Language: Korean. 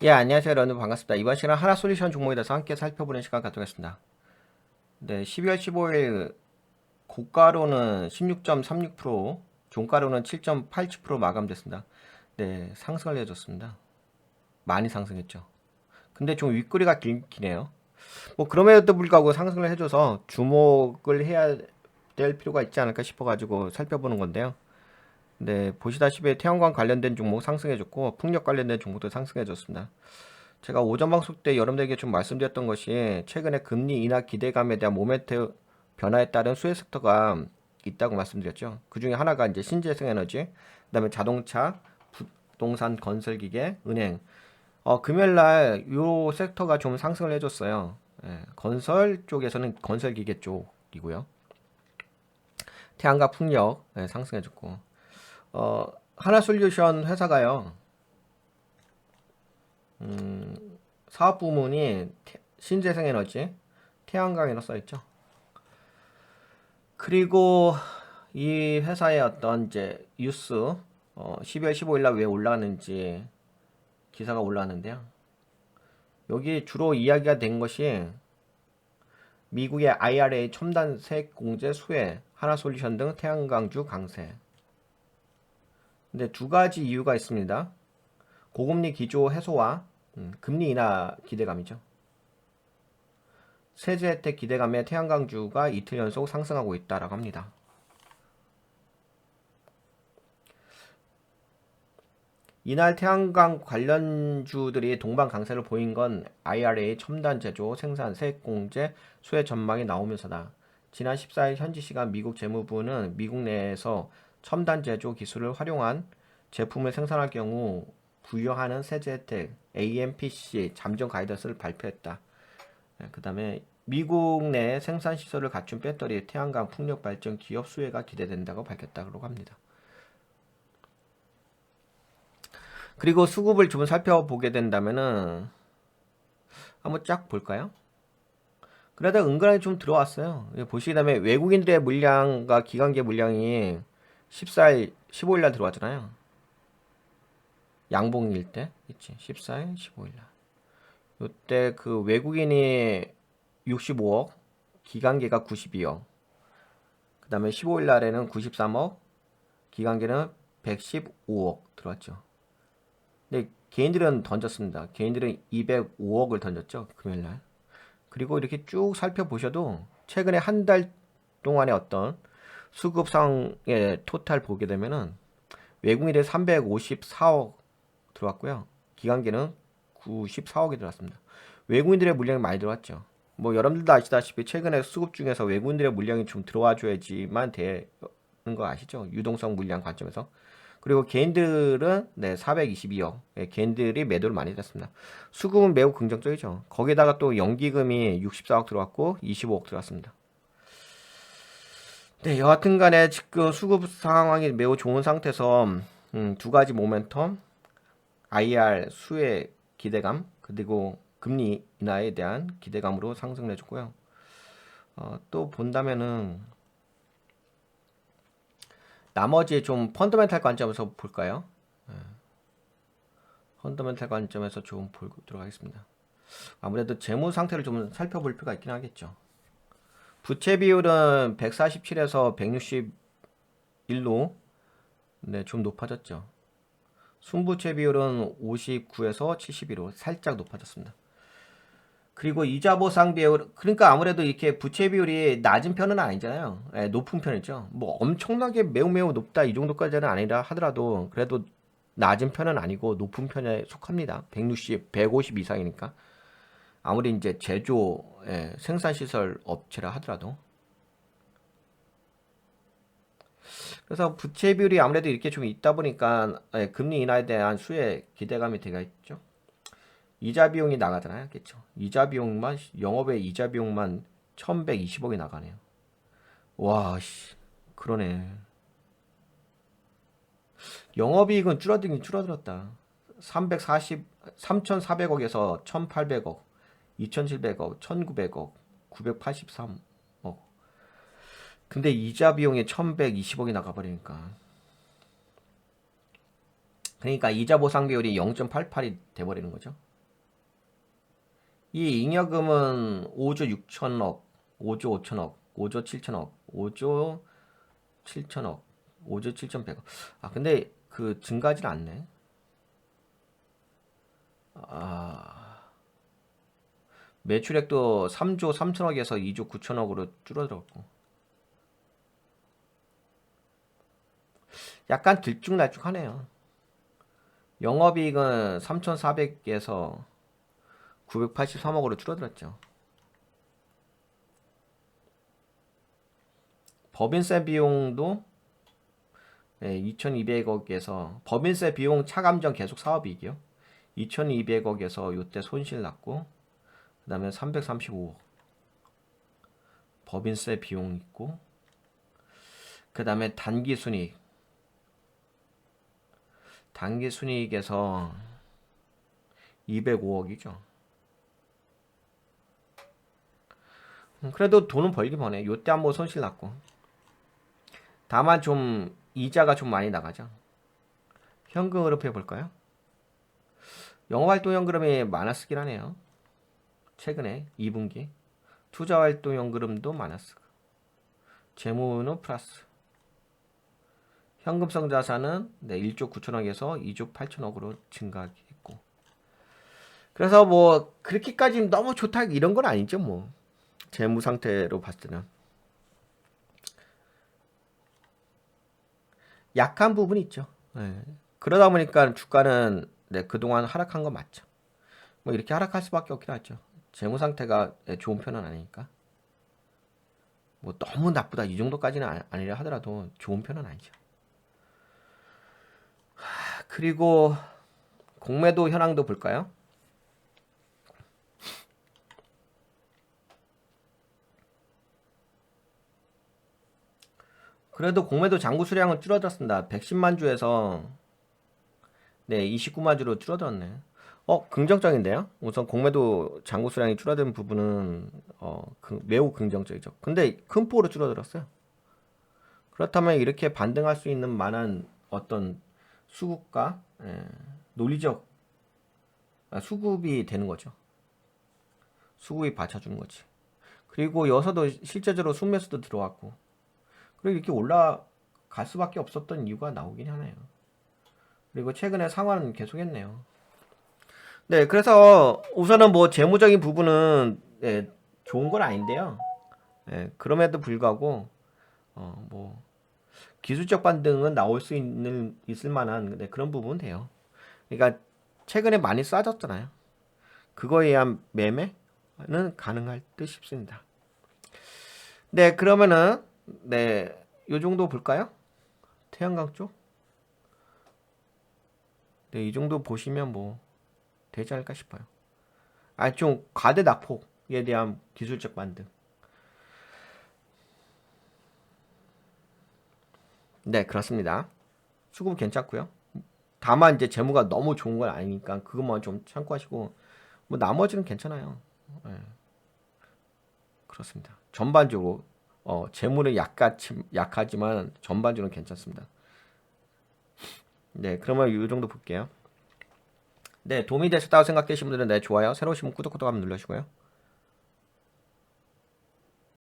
예, 안녕하세요. 여러분 반갑습니다. 이번 시간은 하나솔루션 종목에 대해서 함께 살펴보는 시간 갖도록 하겠습니다. 네, 12월 15일 고가로는 16.36%, 종가로는 7.87% 마감됐습니다. 네, 상승을 해줬습니다. 많이 상승했죠. 근데 좀 윗꼬리가 길기네요. 뭐 그럼에도 불구하고 상승을 해줘서 주목을 해야 될 필요가 있지 않을까 싶어가지고 살펴보는 건데요. 네, 보시다시피 태양광 관련된 종목 상승해줬고 풍력 관련된 종목도 상승해줬습니다. 제가 오전 방송 때 여러분들에게 좀 말씀드렸던 것이 최근에 금리 인하 기대감에 대한 모멘트 변화에 따른 수혜 섹터가 있다고 말씀드렸죠. 그 중에 하나가 이제 신재생에너지, 그다음에 자동차, 부동산, 건설기계, 은행. 금요일 날요 섹터가 좀 상승을 해줬어요. 예, 건설 쪽에서는 건설기계 쪽이고요. 태양과 풍력 상승해줬고, 하나솔루션 회사가요. 사업 부문이 신재생에너지, 태양광이라 써있죠. 그리고 이 회사의 어떤 이제 뉴스 12월 15일 날 왜 올라갔는지 기사가 올라왔는데요. 여기 주로 이야기가 된 것이 미국의 IRA 첨단 세액 공제 수혜, 하나솔루션 등 태양광주 강세. 근데 두 가지 이유가 있습니다. 고금리 기조 해소와 금리 인하 기대감이죠. 세제 혜택 기대감에 태양광주가 이틀 연속 상승하고 있다라고 합니다. 이날 태양광 관련주들이 동반 강세를 보인 건 IRA 첨단 제조, 생산, 세액공제, 수혜 전망이 나오면서다. 지난 14일 현지 시간 미국 재무부는 미국 내에서 첨단 제조 기술을 활용한 제품을 생산할 경우 부여하는 세제 혜택 AMPC 잠정 가이던스를 발표했다. 그 다음에 미국 내 생산 시설을 갖춘 배터리, 태양광, 풍력 발전 기업 수혜가 기대된다고 밝혔다고 합니다. 그리고 수급을 좀 살펴보게 된다면은 한번 쫙 볼까요? 그러다 은근하게 좀 들어왔어요. 보시게 되면 외국인들의 물량과 기관계 물량이 14일, 15일 날 들어왔잖아요. 양봉일 때, 그치? 14일, 15일 날. 이때 그 외국인이 65억, 기관계가 92억. 그 다음에 15일 날에는 93억, 기관계는 115억 들어왔죠. 근데 개인들은 던졌습니다. 개인들은 205억을 던졌죠. 금요일 날. 그리고 이렇게 쭉 살펴보셔도 최근에 한 달 동안의 어떤 수급상의 토탈 보게 되면은 외국인들이 354억 들어왔고요. 기관계는 94억이 들어왔습니다. 외국인들의 물량이 많이 들어왔죠. 뭐 여러분들도 아시다시피 최근에 수급 중에서 외국인들의 물량이 좀 들어와줘야지만 되는 거 아시죠? 유동성 물량 관점에서. 그리고 개인들은 422억. 개인들이 매도를 많이 했습니다. 수급은 매우 긍정적이죠. 거기다가 또 연기금이 64억 들어왔고 25억 들어왔습니다. 네, 여하튼 간에 지금 수급 상황이 매우 좋은 상태에서 두 가지 모멘텀, IR 수혜 기대감, 그리고 금리 인하에 대한 기대감으로 상승을 해줬고요. 또 본다면은 나머지 좀 펀더멘탈 관점에서 볼까요? 펀더멘탈 관점에서 좀 보도록 하겠습니다. 아무래도 재무 상태를 좀 살펴볼 필요가 있긴 하겠죠. 부채 비율은 147에서 161로 좀 높아졌죠. 순부채 비율은 59에서 72로 살짝 높아졌습니다. 그리고 이자 보상 비율, 그러니까 아무래도 이렇게 부채 비율이 낮은 편은 아니잖아요. 높은 편이죠. 뭐 엄청나게 매우 높다 이 정도까지는 아니라 하더라도 그래도 낮은 편은 아니고 높은 편에 속합니다. 160, 150 이상이니까. 아무리 이제 제조, 생산시설 업체라 하더라도. 그래서 부채 비율이 아무래도 이렇게 좀 있다 보니까 금리 인하에 대한 수혜 기대감이 되겠죠. 이자 비용이 나가잖아요. 그렇죠? 이자 비용만 영업의 이자 비용만 1120억이 나가네요. 와, 씨. 그러네. 영업이익은 줄어들긴 줄어들었다. 3,400억에서 1,800억, 2,700억, 1,900억, 983억. 근데 이자 비용이 1,120억이 나가버리니까. 그러니까 이자 보상 비율이 0.88이 돼버리는 거죠. 이 잉여금은 5조 6천억, 5조 5천억, 5조 7천억, 5조 7천억, 5조 7,100억. 아, 근데 그 증가하진 않네. 아, 매출액도 3조 3천억에서 2조 9천억으로 줄어들었고. 약간 들쭉날쭉하네요. 영업이익은 3,400에서 983억으로 줄어들었죠. 법인세 비용도 2,200억에서 법인세 비용 차감전 계속 사업이익이요. 2,200억에서 이때 손실 났고, 그 다음에 335억 법인세 비용 있고, 그 다음에 단기순이익에서 205억이죠. 그래도 돈은 벌긴 버네. 요때 한번 손실 났고. 다만 좀 이자가 좀 많이 나가죠. 현금 흐름 해볼까요? 영업활동 현금이 많았긴 하네요. 최근에 2분기. 투자활동 현금도 많았어. 재무는 플러스. 현금성 자산은 1조 9천억에서 2조 8천억으로 증가했고. 그래서 뭐 그렇게까지 너무 좋다 이런 건 아니죠 뭐. 재무 상태로 봤을 때는 약한 부분이 있죠. 네. 그러다 보니까 주가는 그동안 하락한 건 맞죠. 뭐 이렇게 하락할 수밖에 없긴 하죠. 재무 상태가 좋은 편은 아니니까. 뭐 너무 나쁘다 이 정도까지는 아니라 하더라도 좋은 편은 아니죠. 그리고 공매도 현황도 볼까요? 그래도 공매도 잔고 수량은 줄어들었습니다. 110만 주에서 29만 주로 줄어들었네. 긍정적인데요? 우선 공매도 잔고 수량이 줄어든 부분은 매우 긍정적이죠. 근데 큰 폭으로 줄어들었어요. 그렇다면 이렇게 반등할 수 있는 만한 어떤 수급과 논리적 수급이 되는 거죠. 수급이 받쳐주는 거지. 그리고 여기서도 실제적으로 순매수도 들어왔고, 그리고 이렇게 올라갈 수밖에 없었던 이유가 나오긴 하네요. 그리고 최근에 상환은 계속했네요. 네, 그래서 우선은 뭐 재무적인 부분은 좋은 건 아닌데요. 그럼에도 불구하고 뭐 기술적 반등은 나올 수 있을 만한 그런 부분은 돼요. 그러니까 최근에 많이 싸졌잖아요. 그거에 의한 매매는 가능할 듯 싶습니다. 네, 그러면은 요 정도 볼까요? 태양광 쪽? 네, 이 정도 보시면 뭐 되지 않을까 싶어요. 좀 과대 낙폭에 대한 기술적 반등. 네, 그렇습니다. 수급 괜찮고요. 다만 이제 재무가 너무 좋은 건 아니니까 그것만 좀 참고하시고 뭐 나머지는 괜찮아요. 네, 그렇습니다. 전반적으로 재무는 약하지만 전반적으로 괜찮습니다. 네, 그러면 이 정도 볼게요. 네, 도움이 되셨다고 생각되시는 분들은 좋아요. 새로 오시면 구독 한번 눌러주시고요.